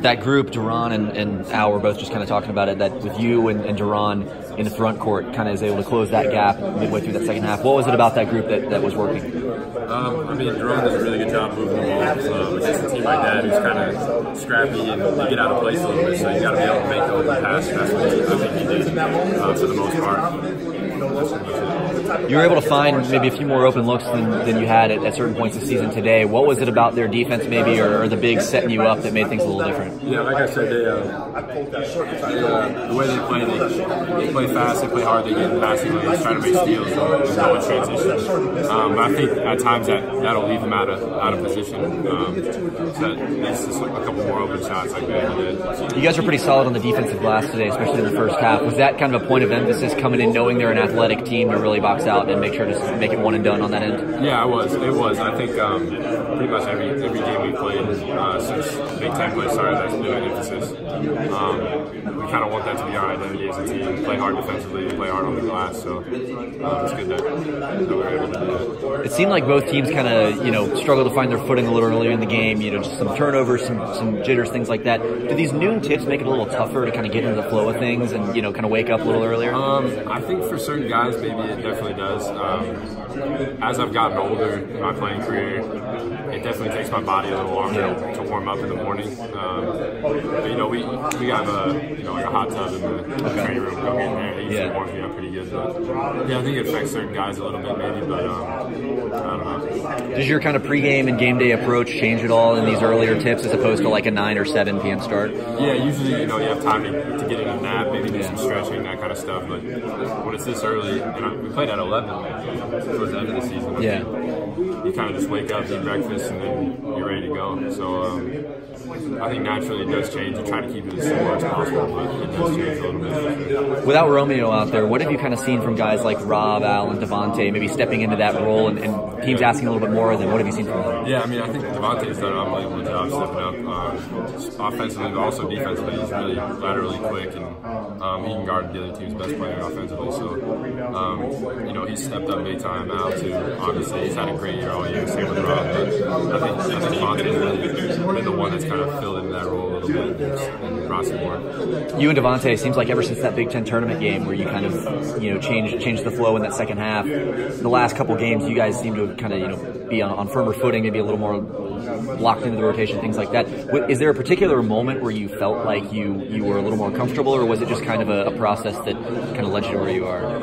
That group, Duran and Al, were both just kind of talking about it, that with you and Duran in the front court kind of is able to close that gap midway through that second half. What was it about that group that was working? I mean, Duran does a really good job moving the ball. Against a team like that who's kind of scrappy and you get out of place a little bit, so you got to be able to make the open pass. That's what I think he did for the most part. You were able to find maybe a few more open looks than you had at certain points this season today. What was it about their defense maybe or the bigs setting you up that made things a little different? Yeah, like I said, the way they play fast, they play hard, they get in passing lanes, try to make steals and go in transition. But I think at times that'll leave them out of position. So that makes just a couple more open shots like that did. You guys were pretty solid on the defensive glass today, especially in the first half. Was that kind of a point of emphasis coming in knowing they're an athletic team to really box out and make sure to make it one and done on that end? Yeah, it was. I think pretty much every game we played since Big Ten play started, that's been an emphasis. We kind of want that to be our identity as a team. Play hard defensively, play hard on the glass. So it's good that we're able to do that. It seemed like both teams kind of struggled to find their footing a little earlier in the game. Just some turnovers, some jitters, things like that. Do these noon tips make it a little tougher to kind of get into the flow of things and kind of wake up a little earlier? I think for certain guys, maybe it definitely does. As I've gotten older in my playing career, it definitely takes my body a little longer to warm up in the morning. But we have like a hot tub in the training room. Go here and there. It usually warms me up pretty good. But yeah, I think it affects certain guys a little bit maybe, but I don't know. Does your kind of pregame and game day approach change at all in these earlier tips as opposed to like a 9 or 7 p.m. start? Yeah, usually you have time to get in a nap, maybe do some stretching, that kind of stuff. But when it's this early, and we played at 11 towards the end of the season. You kind of just wake up, eat breakfast, and then you're ready to go. So I think naturally it does change. You try to keep it as simple as possible, but it does change a little bit. Without Romeo out there, what have you kind of seen from guys like Rob, Al, and Devontae maybe stepping into that role and teams asking a little bit more of them? What have you seen from them? Yeah, I mean, I think Devontae's done an unbelievable job stepping up offensively, but also defensively. He's really laterally quick, and he can guard the other team's best player offensively. So, he's stepped up big time now, too. Obviously, he's had a great year all year, same with Rob. But I think Devontae's really been the one that's kind of filled in that role a little bit and brought some more. You and Devontae, seems like ever since that Big Ten tournament game where you kind of, changed the flow in that second half, the last couple games you guys seem to kind of, be on firmer footing, maybe a little more locked into the rotation, things like that. Is there a particular moment where you felt like you were a little more comfortable, or was it just kind of a process that kind of led you to where you are?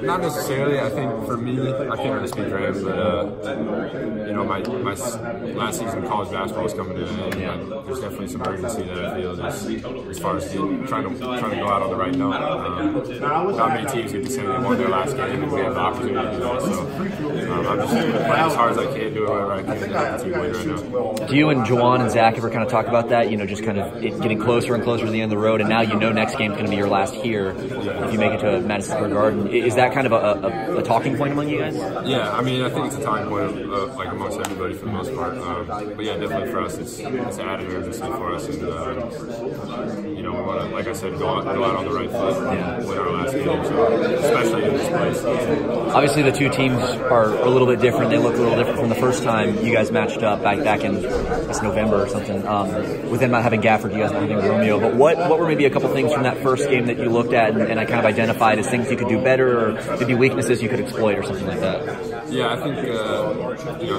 Not necessarily. I think for me, I can't really speak for him, but my last season of college basketball is coming to an end. Yeah. There's definitely some urgency that I feel just as far as trying to go out on the right note. Not many teams get to say they won their last game and we have the opportunity to do that. So I'm just playing as hard as I can, do whatever I can to help the team win right now. Do you and Juwan and Zach ever kind of talk about that? Just kind of getting closer and closer to the end of the road, and now next game's going to be your last here if you make it to Madison Square Garden. Is that kind of a talking point among you guys? Yeah, I mean, I think it's a talking point like amongst everybody for the most part. But yeah, definitely for us, it's added urgency for us, and we want to, like I said, go out on the right foot and win our last game, so, especially in this place. Obviously, the two teams are a little bit different. They look a little different from the first time you guys matched up back in November or something. With them not having Gafford, you guys not having Romeo. But what were maybe a couple things from that first game that you looked at and I kind of identified as things you could do better, or maybe weaknesses you could exploit, or something like that? Yeah, I think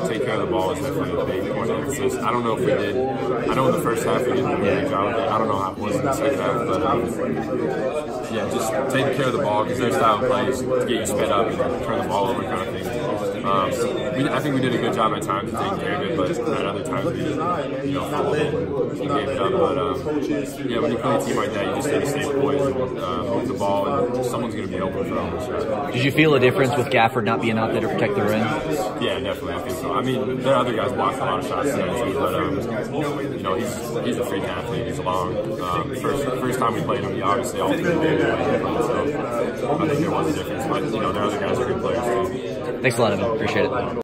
take care of the ball is definitely a big point of emphasis. I don't know if we did. I know in the first half we didn't do a great job. I don't know how it was in the second half, but just taking care of the ball, because their style of play is to get you sped up and turn the ball over, kind of thing. I think we did a good job at times of taking care of it, but at other times we fumbled it and gave it up. But when you play a team like that, you just need to stay poised and move the ball, and someone's going to be open for them. Sure. Did you feel a difference with Gafford not being out there to protect the rim? Yeah, definitely. I think so. I mean, there are other guys blocked a lot of shots today too, but he's a freak athlete. He's long. First time we played him, he obviously altered the way we played, so I think there was a difference. But there are other guys who are good players too. Thanks a lot, Evan. Appreciate it.